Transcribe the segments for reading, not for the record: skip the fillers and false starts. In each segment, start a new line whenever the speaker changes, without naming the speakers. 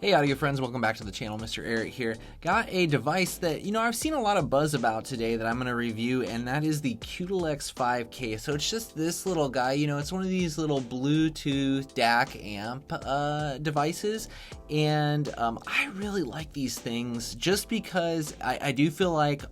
Hey audio friends, welcome back to the channel. MrAyrit here. Got a device that, I've seen a lot of buzz about today that I'm going to review, and that is the Qudelix 5K. So it's just this little guy, it's one of these little Bluetooth DAC amp devices, and I really like these things just because I do feel like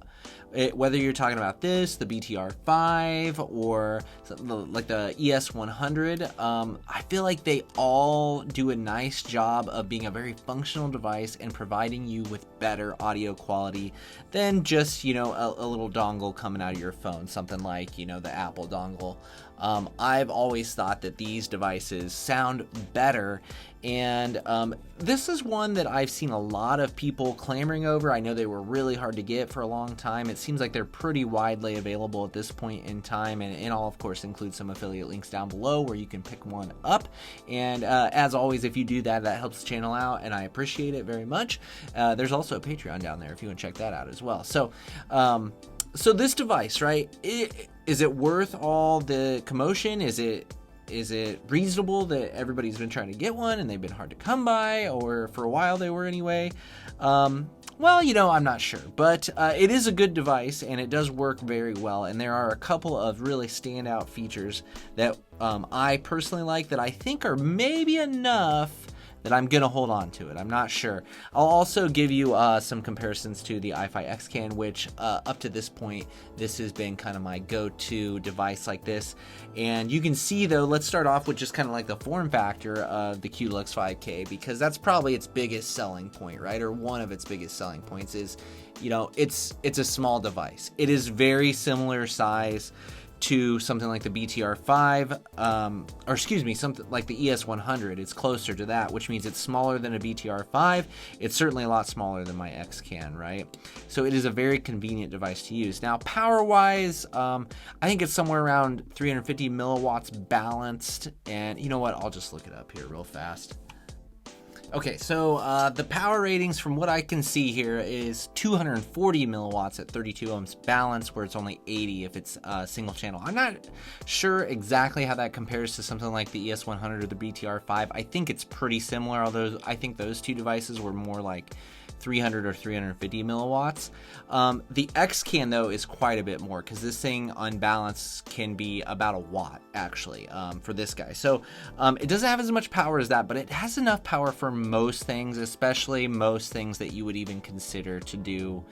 whether you're talking about this, the BTR5, or like the ES100, I feel like they all do a nice job of being a very functional device and providing you with better audio quality than just, a little dongle coming out of your phone, something like, the Apple dongle. I've always thought that these devices sound better, and this is one that I've seen a lot of people clamoring over. I know they were really hard to get for a long time. It seems like they're pretty widely available at this point in time, and I'll of course include some affiliate links down below where you can pick one up. And as always, if you do that, that helps the channel out, and I appreciate it very much. There's also a Patreon down there if you want to check that out as well. So this device, right? Is it worth all the commotion? Is it reasonable that everybody's been trying to get one and they've been hard to come by, or for a while they were anyway? Well, I'm not sure, but it is a good device and it does work very well. And there are a couple of really standout features that I personally like that I think are maybe enough that I'm gonna hold on to it. I'm not sure. I'll also give you some comparisons to the hifi Xcan, which up to this point, this has been kind of my go-to device like this. And you can see though, let's start off with just kind of like the form factor of the Qudelix 5K, because that's probably its biggest selling point, right? Or one of its biggest selling points is, it's a small device. It is very similar size to something like the BTR5, or excuse me, something like the ES100. It's closer to that, which means it's smaller than a BTR5. It's certainly a lot smaller than my Xcan, right? So it is a very convenient device to use. Now, power-wise, I think it's somewhere around 350 milliwatts balanced, and you know what? I'll just look it up here real fast. Okay, so the power ratings from what I can see here is 240 milliwatts at 32 ohms balance, where it's only 80 if it's single channel. I'm not sure exactly how that compares to something like the ES100 or the BTR5. I think it's pretty similar, although I think those two devices were more like 300 or 350 milliwatts. The Xcan though is quite a bit more, because this thing on balance can be about a watt actually for this guy. So it doesn't have as much power as that, but it has enough power for most things, especially most things that you would even consider to do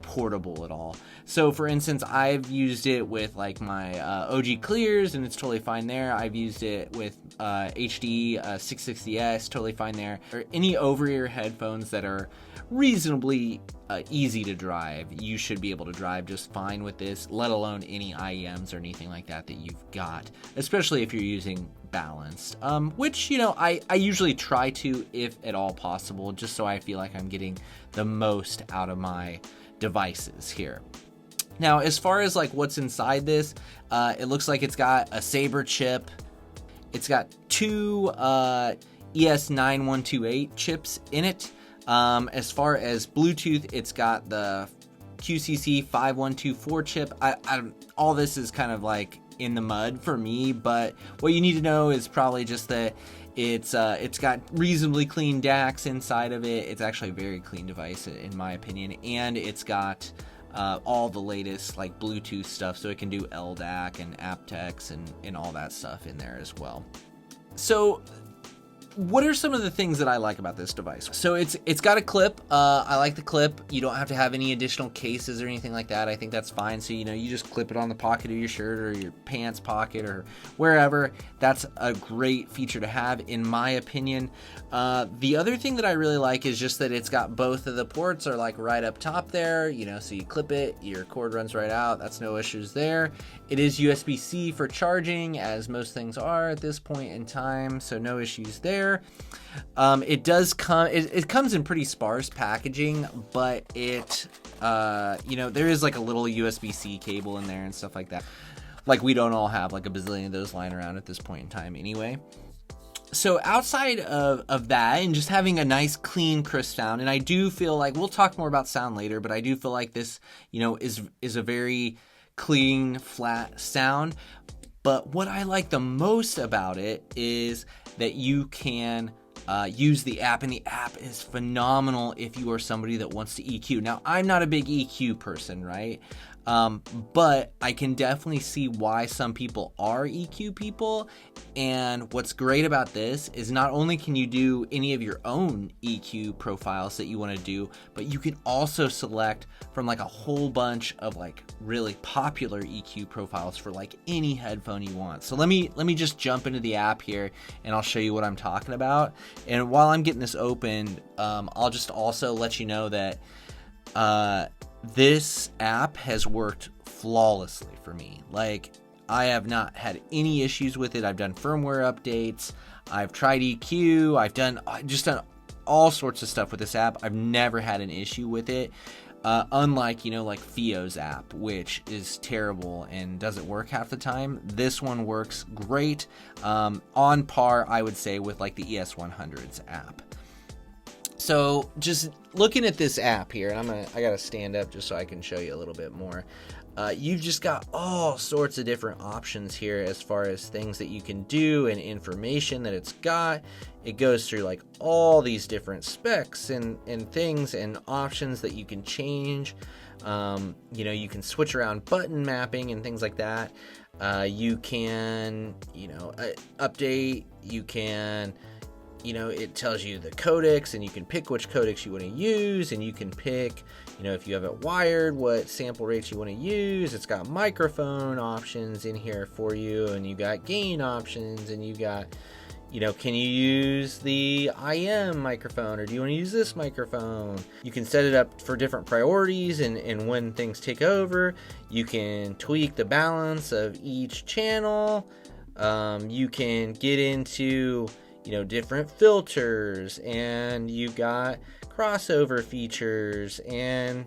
portable at all. So for instance, I've used it with like my OG Clears and it's totally fine there. I've used it with HD 660S, totally fine there. Or any over-ear headphones that are reasonably easy to drive, you should be able to drive just fine with this, let alone any IEMs or anything like that you've got, especially if you're using balanced, which I usually try to, if at all possible, just so I feel like I'm getting the most out of my devices here. Now, as far as like what's inside this, it looks like it's got a Sabre chip. It's got two ES9128 chips in it. As far as Bluetooth, it's got the QCC 5124 chip. All this is kind of like in the mud for me, but what you need to know is probably just that it's got reasonably clean DACs inside of it. It's actually a very clean device in my opinion, and it's got all the latest like Bluetooth stuff, so it can do LDAC and aptX and all that stuff in there as well. So what are some of the things that I like about this device? So it's got a clip. I like the clip. You don't have to have any additional cases or anything like that. I think that's fine. So you just clip it on the pocket of your shirt or your pants pocket or wherever. That's a great feature to have in my opinion. The other thing that I really like is just that it's got both of the ports are like right up top there, so you clip it, your cord runs right out. That's no issues there. It is USB-C for charging, as most things are at this point in time, so no issues there. It does come, it comes in pretty sparse packaging, but it, there is like a little USB-C cable in there and stuff like that. Like we don't all have like a bazillion of those lying around at this point in time anyway. So outside of that and just having a nice clean crisp sound, and I do feel like, we'll talk more about sound later, but I do feel like this, is a very clean, flat sound. But what I like the most about it is that you can use the app, and the app is phenomenal if you are somebody that wants to EQ. Now, I'm not a big EQ person, right? But I can definitely see why some people are EQ people. And what's great about this is not only can you do any of your own EQ profiles that you want to do, but you can also select from like a whole bunch of like really popular EQ profiles for like any headphone you want. So let me just jump into the app here and I'll show you what I'm talking about. And while I'm getting this open, I'll just also let you know that this app has worked flawlessly for me. Like, I have not had any issues with it. I've done firmware updates. I've tried EQ. I've done all sorts of stuff with this app. I've never had an issue with it. Unlike, like Fio's app, which is terrible and doesn't work half the time. This one works great. On par, I would say, with like the ES100's app. So just looking at this app here, and I gotta stand up just so I can show you a little bit more. You've just got all sorts of different options here as far as things that you can do and information that it's got. It goes through like all these different specs and things and options that you can change. You can switch around button mapping and things like that. You can, update. You can, it tells you the codecs, and you can pick which codecs you want to use, and you can pick, if you have it wired, what sample rates you want to use. It's got microphone options in here for you, and you got gain options, and you got, can you use the IM microphone, or do you want to use this microphone? You can set it up for different priorities and when things take over. You can tweak the balance of each channel. You can get into different filters, and you got crossover features, and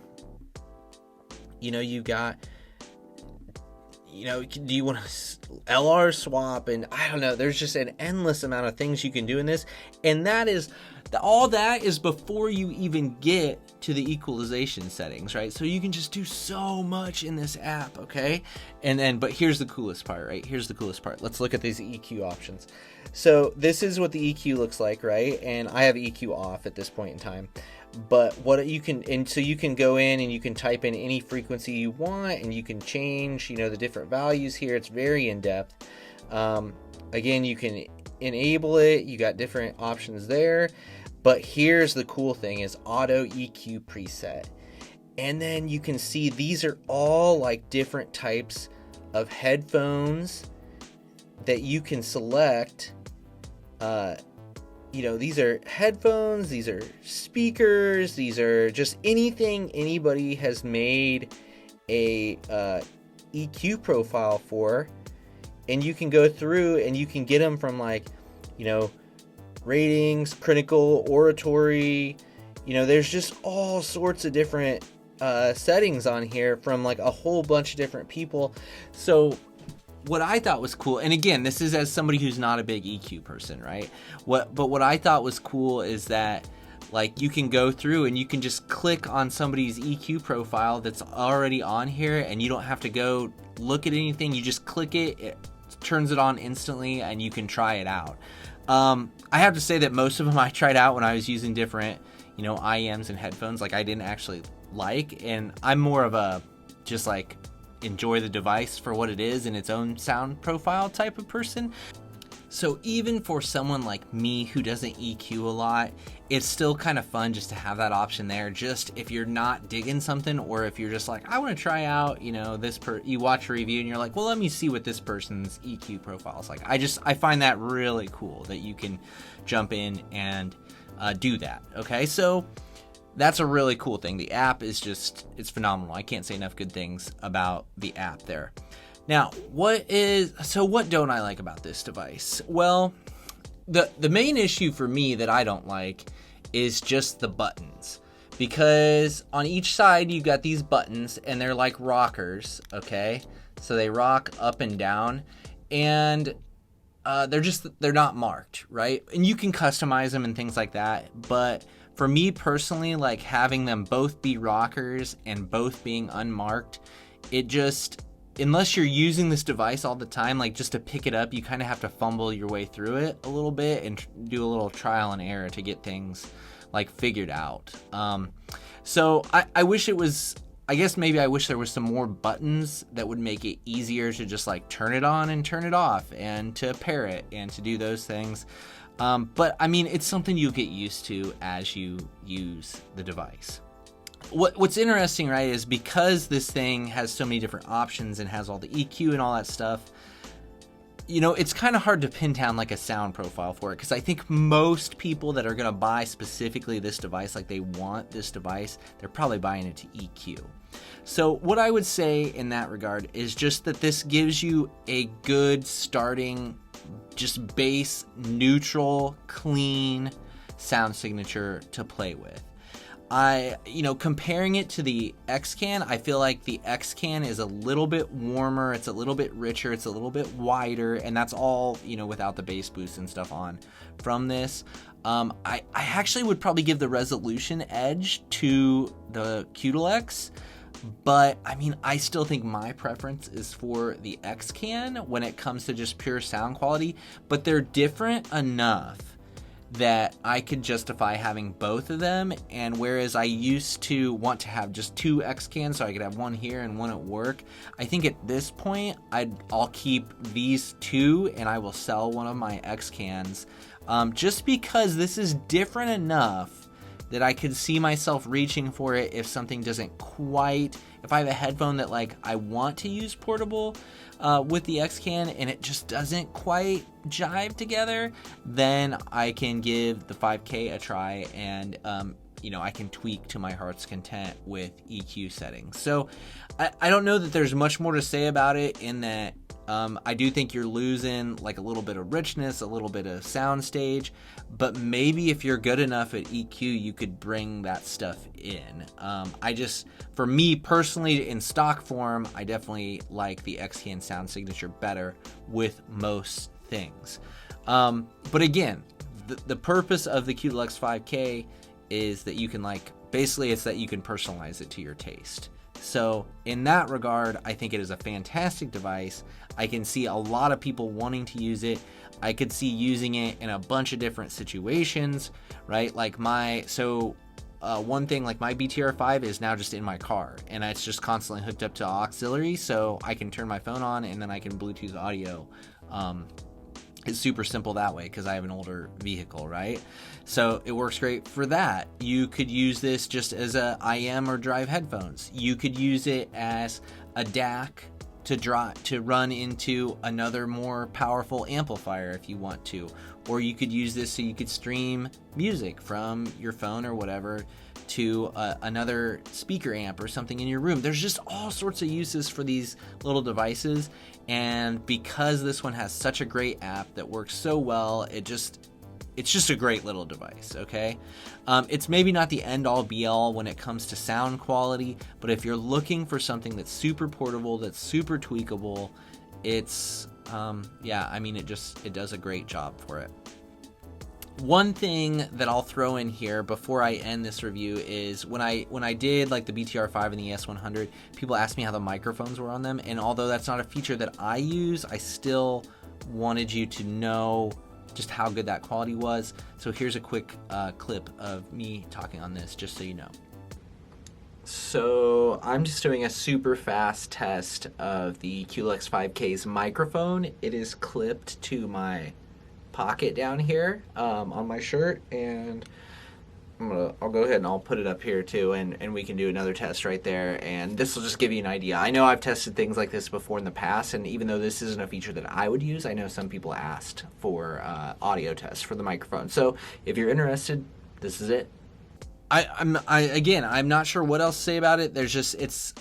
you got do you want to LR swap, and I don't know, there's just an endless amount of things you can do in this, and all that is before you even get to the equalization settings, right? So you can just do so much in this app, okay? But here's the coolest part, right? Here's the coolest part. Let's look at these EQ options. So this is what the EQ looks like, right? And I have EQ off at this point in time. But so you can go in and you can type in any frequency you want, and you can change, the different values here. It's very in depth. Again, you can enable it. You got different options there. But here's the cool thing is auto EQ preset. And then you can see these are all like different types of headphones that you can select. These are headphones, these are speakers, these are just anything anybody has made a EQ profile for. And you can go through and you can get them from like, ratings, critical, oratory. There's just all sorts of different settings on here from like a whole bunch of different people. So what I thought was cool, and again, this is as somebody who's not a big EQ person, right? But what I thought was cool is that like you can go through and you can just click on somebody's EQ profile that's already on here, and you don't have to go look at anything. You just click it, it turns it on instantly, and you can try it out. I have to say that most of them I tried out when I was using different, IEMs and headphones, like I didn't actually like, and I'm more of a just like enjoy the device for what it is in its own sound profile type of person. So even for someone like me who doesn't EQ a lot, it's still kind of fun just to have that option there. Just if you're not digging something, or if you're just like, I want to try out, you watch a review and you're like, well, let me see what this person's EQ profile is like. I find that really cool that you can jump in and do that. Okay, so that's a really cool thing. The app is it's phenomenal. I can't say enough good things about the app there. Now, what don't I like about this device? Well, the main issue for me that I don't like is just the buttons. Because on each side you got these buttons, and they're like rockers, okay? So they rock up and down, and they're not marked, right? And you can customize them and things like that, but for me personally, like having them both be rockers and both being unmarked, unless you're using this device all the time, like just to pick it up, you kind of have to fumble your way through it a little bit and do a little trial and error to get things like figured out. So I wish it was, I guess maybe I wish there was some more buttons that would make it easier to just like turn it on and turn it off and to pair it and to do those things. But I mean, it's something you get used to as you use the device. What's interesting, right, is because this thing has so many different options and has all the EQ and all that stuff, you know, it's kind of hard to pin down like a sound profile for it, because I think most people that are going to buy specifically this device, like they want this device, they're probably buying it to EQ. So what I would say in that regard is just that this gives you a good starting, just base, neutral, clean sound signature to play with. Comparing it to the Xcan, I feel like the Xcan is a little bit warmer, it's a little bit richer, it's a little bit wider, and that's all, you know, without the bass boost and stuff on from this. I actually would probably give the resolution edge to the Qudelix, but I mean, I still think my preference is for the Xcan when it comes to just pure sound quality, but they're different enough that I could justify having both of them. And whereas I used to want to have just two Xcans so I could have one here and one at work, I think at this point I'll keep these two and I will sell one of my Xcans, just because this is different enough that I could see myself reaching for it if something doesn't quite, if I have a headphone that like I want to use portable with the Xcan and it just doesn't quite jive together, then I can give the 5K a try and I can tweak to my heart's content with EQ settings. So I don't know that there's much more to say about it, in that I do think you're losing like a little bit of richness, a little bit of soundstage, but maybe if you're good enough at EQ, you could bring that stuff in. For me personally, in stock form, I definitely like the Xcan sound signature better with most things. But again, the purpose of the Qudelix 5K is that you can it's that you can personalize it to your taste. So in that regard, I think it is a fantastic device. I can see a lot of people wanting to use it. I could see using it in a bunch of different situations, right? Like one thing, like my BTR5 is now just in my car and it's just constantly hooked up to auxiliary, so I can turn my phone on and then I can Bluetooth audio. It's super simple that way because I have an older vehicle, right? So it works great for that. You could use this just as a IM or drive headphones. You could use it as a DAC to run into another more powerful amplifier if you want to. Or you could use this so you could stream music from your phone or whatever to another speaker amp or something in your room. There's just all sorts of uses for these little devices, and because this one has such a great app that works so well, it's just a great little device, okay? It's maybe not the end-all be-all when it comes to sound quality, but if you're looking for something that's super portable, that's super tweakable, it does a great job for it. One thing that I'll throw in here before I end this review is when I did like the BTR5 and the S100, people asked me how the microphones were on them, and although that's not a feature that I use, I still wanted you to know just how good that quality was. So here's a quick clip of me talking on this, just so you know. So I'm just doing a super fast test of the Qudelix 5K's microphone. It is clipped to my pocket down here on my shirt, and I'll go ahead and I'll put it up here too, and we can do another test right there, and this will just give you an idea. I know I've tested things like this before in the past, and even though this isn't a feature that I would use, I know some people asked for audio tests for the microphone. So if you're interested, this is it. I'm not sure what else to say about it.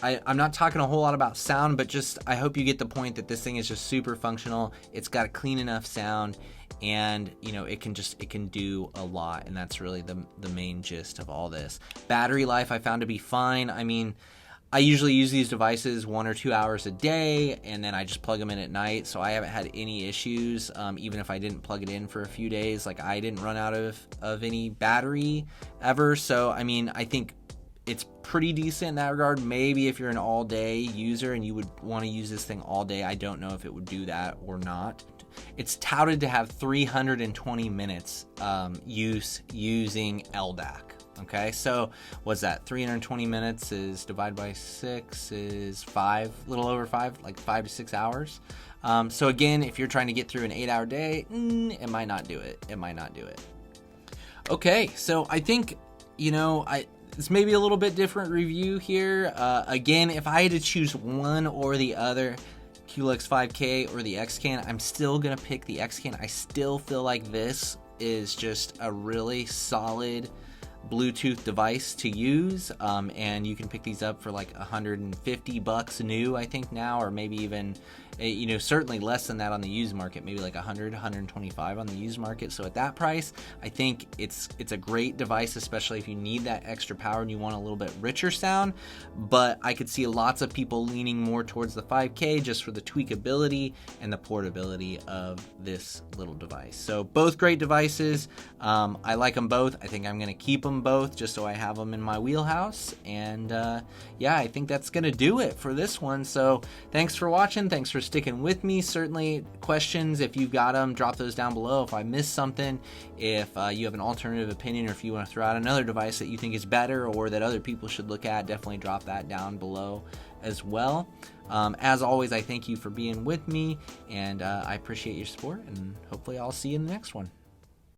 I'm not talking a whole lot about sound, but just I hope you get the point that this thing is just super functional. It's got a clean enough sound, and it can do a lot, and that's really the main gist of all this. Battery life I found to be fine. I mean, I usually use these devices 1 or 2 hours a day, and then I just plug them in at night, so I haven't had any issues, even if I didn't plug it in for a few days. Like, I didn't run out of any battery ever, so I mean, I think it's pretty decent in that regard. Maybe if you're an all-day user and you would want to use this thing all day, I don't know if it would do that or not. It's touted to have 320 minutes using LDAC. Okay, so what's that? 320 minutes is divided by 6 is 5, a little over 5, like 5 to 6 hours. So again, if you're trying to get through an 8-hour day, it might not do it. It might not do it. Okay, so I think, it's maybe a little bit different review here. Again, if I had to choose one or the other, Qudelix 5K or the Xcan, I'm still going to pick the Xcan. I still feel like this is just a really solid Bluetooth device to use, and you can pick these up for like $150 new, I think now, or maybe even certainly less than that on the used market, maybe like 125 on the used market. So at that price, I think it's a great device, especially if you need that extra power and you want a little bit richer sound. But I could see lots of people leaning more towards the 5K just for the tweakability and the portability of this little device. So both great devices. I like them both. I think I'm going to keep them both just so I have them in my wheelhouse. And yeah, I think that's going to do it for this one. So thanks for watching. Thanks for sticking with me. Certainly questions, if you've got them, drop those down below. If I missed something, if you have an alternative opinion, or if you want to throw out another device that you think is better or that other people should look at, definitely drop that down below as well. As always, I thank you for being with me, and I appreciate your support, and hopefully I'll see you in the next one.